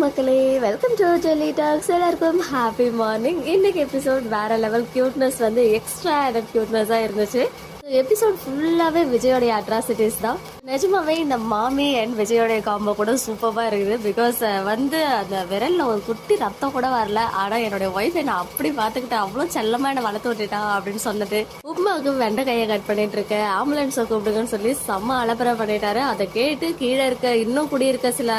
மக்களே, welcome to jelly tax. எல்லாருக்கும் happy morning. இன்னைக்கு எபிசோட் வேற லெவல் கியூட்னஸ் வந்து எக்ஸ்ட்ரா ஆடட் கியூட்னஸாக இருந்துச்சு. எபிசோட் ஃபுல்லாகவே விஜயோடைய அட்ராசிட்டிஸ் தான். நிஜமாவே இந்த மாமி அண்ட் விஜயோடைய காம்போ கூட சூப்பராக இருக்குது. பிகாஸ் வந்து அந்த விரலில் ஒரு குட்டி ரத்தம் கூட வரல, ஆனால் என்னுடைய ஒய்ஃப் என்னை அப்படி பார்த்துக்கிட்டு அவ்வளோ செல்லமாக என்னை வளர்த்து விட்டுட்டா அப்படின்னு சொன்னது. உப்மாவுக்கு வெண்டைக்காயை கட் பண்ணிட்டு இருக்க, ஆம்புலன்ஸை கூப்பிடுங்கன்னு சொல்லி செம்ம அலப்பறை பண்ணிட்டாரு. அதை கேட்டு கீழே இருக்க இன்னும் குடியிருக்க சில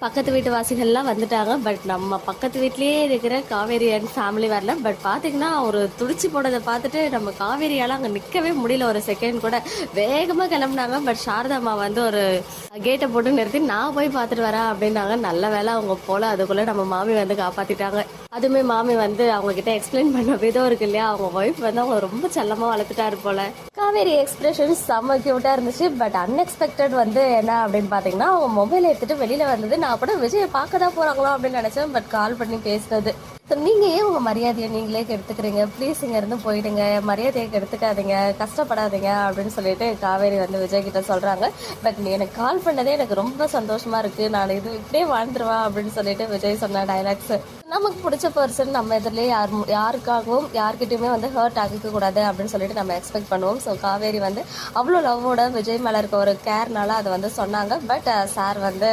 பக்கத்து வீட்டு வாசிகள்லாம் வந்துட்டாங்க. பட் நம்ம பக்கத்து வீட்லேயே இருக்கிற காவேரி அண்ட் ஃபேமிலி வரல. பட் பார்த்தீங்கன்னா ஒரு துடிச்சு போனதை பார்த்துட்டு நம்ம காவேரியால் அங்கே நிற்கவே முடியல. ஒரு செகண்ட் கூட வேகமாக கிளம்புனாங்க. பட் சாரதாம்மா வந்து ஒரு கேட்டை போட்டு நிறுத்தி நான் போய் பார்த்துட்டு வரேன் அப்படின்னாங்க. நல்ல வேலை அவங்க போல, அதுக்குள்ளே நம்ம மாமி வந்து காப்பாற்றிட்டாங்க. அதுவுமே மாமி வந்து அவங்க கிட்ட எக்ஸ்பிளைன் பண்ண விதம் இருக்கு இல்லையா, அவங்க ஒய்ஃப் வந்து அவங்க ரொம்ப செல்லமாக வளர்த்துட்டாரு போல. காவேரி எக்ஸ்பிரஷன் செம்ம கியூட்டாக இருந்துச்சு. பட் அன்எக்ஸ்பெக்டட் வந்து என்ன அப்படின்னு பார்த்தீங்கன்னா, அவங்க மொபைல் எடுத்துட்டு வெளியில் வந்தது. நான் கூட விஜயை பார்க்க தான் போகிறாங்களோ அப்படின்னு நினச்சேன். பட் கால் பண்ணி பேசுனது. ஸோ நீங்கள் ஏன் உங்கள் மரியாதையை நீங்களே கெடுத்துக்கிறீங்க, ப்ளீஸ் இங்கேருந்து போயிடுங்க, மரியாதையை கெடுத்துக்காதீங்க, கஷ்டப்படாதீங்க அப்படின்னு சொல்லிட்டு காவேரி வந்து விஜய் கிட்ட சொல்கிறாங்க. பட் நீ எனக்கு கால் பண்ணதே எனக்கு ரொம்ப சந்தோஷமாக இருக்குது, நான் இது இப்படியே வாழ்ந்துருவேன் அப்படின்னு சொல்லிட்டு விஜய் சொன்ன டைலாக்ஸ். நமக்கு பிடிச்ச பர்சன் நம்ம எதிரிலே யாருக்காகவும் யார்கிட்டையுமே வந்து ஹர்ட் ஆகிக்க கூடாது அப்படின்னு சொல்லிட்டு நம்ம எக்ஸ்பெக்ட் பண்ணுவோம். ஸோ காவேரி வந்து அவ்வளோ லவ்வோட விஜய் மேலே இருக்க ஒரு கேர்னால அதை வந்து சொன்னாங்க. பட் சார் வந்து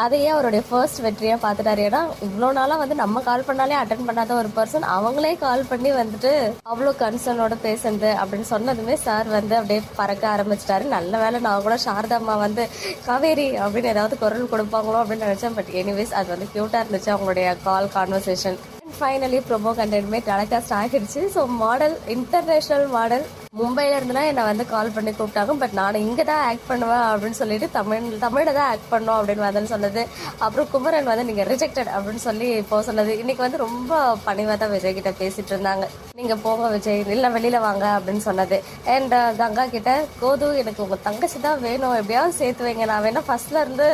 அதையே அவருடைய ஃபர்ஸ்ட் வெற்றியாக பார்த்துட்டாரு. ஏன்னா இவ்வளோ நாளாக வந்து நம்ம கால் பண்ணாலே அட்டன் பண்ணாத ஒரு பர்சன் அவங்களே கால் பண்ணி வந்துட்டு அவ்வளோ கன்சர்னோட பேசுறது அப்படின்னு சொன்னதுமே சார் வந்து அப்படியே பறக்க ஆரம்பிச்சிட்டாரு. நல்ல வேலை நான் கூட சாரதாம்மா வந்து காவேரி அப்படின்னு ஏதாவது குரல் கொடுப்பாங்களோ அப்படின்னு நினச்சேன். பட் எனிவேஸ் அது வந்து க்யூட்டாக இருந்துச்சு அவங்களுடைய கால் கான்வர்சேஷன். ஃபைனலி ப்ரொமோ கண்டென்ட்மே டெலிகாஸ்ட் ஆகிடுச்சு. ஸோ மாடல், இன்டர்நேஷ்னல் மாடல் மும்பையில் இருந்துனா என்னை வந்து கால் பண்ணி கூப்பிட்டாங்க. பட் நான் இங்கே தான் ஆக்ட் பண்ணுவேன் அப்படின்னு சொல்லிட்டு தமிழில் தான் ஆக்ட் பண்ணோம் அப்படின்னு வந்து சொன்னது. அப்புறம் குமரன் வந்து நீங்கள் ரிஜெக்டட் அப்படின்னு சொல்லி இப்போ சொன்னது. இன்றைக்கி வந்து ரொம்ப பணிவாக தான் விஜய் கிட்ட பேசிகிட்டு இருந்தாங்க. நீங்கள் போங்க விஜய், இல்லை வெளியில் வாங்க அப்படின்னு சொன்னது. அண்ட் கங்கா கிட்ட, கோது எனக்கு உங்கள் தங்கச்சி தான் வேணும், எப்படியாவது சேர்த்து வைங்க, நான் வேணா ஃபர்ஸ்ட்ல இருந்து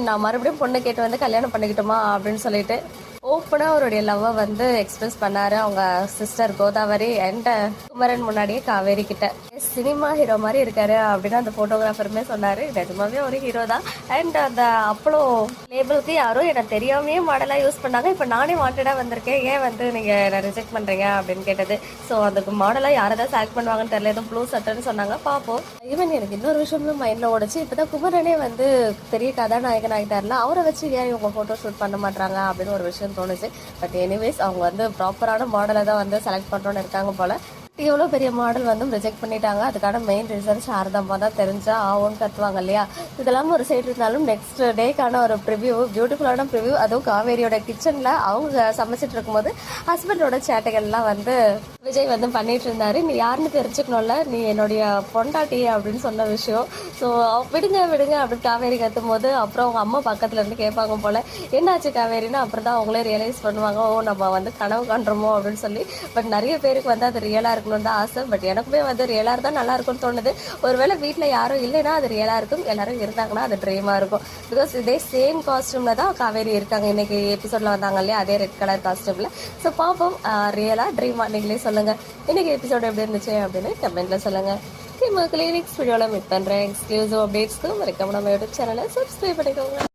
நான் மறுபடியும் பொண்ணு கேட்டு வந்து கல்யாணம் பண்ணிக்கிட்டோமா அப்படின்னு சொல்லிட்டு ஓப்பனாக அவருடைய லவ்வை வந்து எக்ஸ்பிரஸ் பண்ணாரு அவங்க சிஸ்டர் கோதாவரி அண்ட் குமரன் முன்னாடியே காவேரி கிட்ட. சினிமா ஹீரோ மாதிரி இருக்காரு அப்படின்னு அந்த ஃபோட்டோகிராஃபருமே சொன்னார். நிஜமாவே ஒரு ஹீரோ தான். அண்ட் அந்த அப்பளோ லேபிளுக்கு யாரும் எனக்கு தெரியாமையே மாடலாக யூஸ் பண்ணாங்க. இப்போ நானே வாண்டடாக வந்திருக்கேன், ஏன் வந்து நீங்கள் என்ன ரிஜெக்ட் பண்ணுறீங்க அப்படின்னு கேட்டது. ஸோ அதுக்கு மாடலாக யாரை தான் செலக்ட் பண்ணுவாங்கன்னு தெரியல, எதுவும் ப்ளூ சட்டன்னு சொன்னாங்க. பார்ப்போம். ஈவன் எனக்கு இன்னொரு விஷயமும் மைண்டில் ஓடிச்சு. இப்போ தான் குமரனே வந்து பெரிய கதாநாயகன் ஆகிட்டார்ல, அவரை வச்சு ஏன் இவங்க ஃபோட்டோ ஷூட் பண்ண மாட்டாங்க அப்படின்னு ஒரு விஷயம் தோணுச்சு. பட் எனிவேஸ் அவங்க வந்து ப்ராப்பரான மாடலை தான் வந்து செலக்ட் பண்ணுறோன்னு இருக்காங்க போல. எவ்வளோ பெரிய மாடல் வந்து ரிஜெக்ட் பண்ணிட்டாங்க. அதுக்கான மெயின் ரீசன் சாரதாம்மா தான். தெரிஞ்சா ஆவோன்னு கத்துவாங்க இல்லையா. இதெல்லாம் ஒரு சைடு இருந்தாலும் நெக்ஸ்ட் டேக்கான ஒரு ப்ரிவ்யூ, பியூட்டிஃபுல்லான ப்ரிவ்யூ. அதுவும் காவேரியோட கிச்சனில் அவங்க சமைச்சிட்டு இருக்கும்போது ஹஸ்பண்டோட சேட்டைகள்லாம் வந்து விஜய் வந்து பண்ணிட்டு இருந்தாரு. நீ யாருன்னு தெரிஞ்சுக்கணும்ல, நீ என்னுடைய பொண்டாட்டி அப்படின்னு சொன்ன விஷயம். ஸோ விடுங்க விடுங்க அப்படின்னு காவேரி கத்தும் போது அப்புறம் அவங்க அம்மா பக்கத்துல இருந்து கேட்பாங்க போல, என்னாச்சு காவேரின்னு. அப்புறம் தான் அவங்களே ரியலைஸ் பண்ணுவாங்க, ஓ நம்ம வந்து கனவு காண்றோமோ அப்படின்னு சொல்லி. பட் நிறைய பேருக்கு வந்து அது ரியலாக இருக்கணும் தான் ஆசை. பட் எனக்குமே வந்து ரியலாக இருந்தால் நல்லா இருக்கும்னு தோணுது. ஒருவேளை வீட்டில் யாரும் இல்லைன்னா அது ரியலாக இருக்கும், எல்லாரும் இருந்தாங்கன்னா அது ட்ரீமாக இருக்கும். பிகாஸ் இதே சேம் காஸ்டியூமில் தான் காவேரி இருக்காங்க. இன்னைக்கு எபிசோடில் வந்தாங்க இல்லையா, அதே ரெட் கலர் காஸ்டியூமில். ஸோ பார்ப்போம் ரியலாக ட்ரீமா. நீங்களே சொல்லுங்கள் இன்னைக்கு எபிசோட் எப்படி இருந்துச்சு அப்படின்னு கமெண்ட்டில் சொல்லுங்கள். மக்களே, நெக்ஸ்ட் வீடியோவில் மீட் பண்ணுறேன். எக்ஸ்க்ளூசிவ் அப்டேட்ஸ்க்கு மறக்காம நம்ம யூடியூப் சேனலை சப்ஸ்கிரைப் பண்ணிக்கோங்க.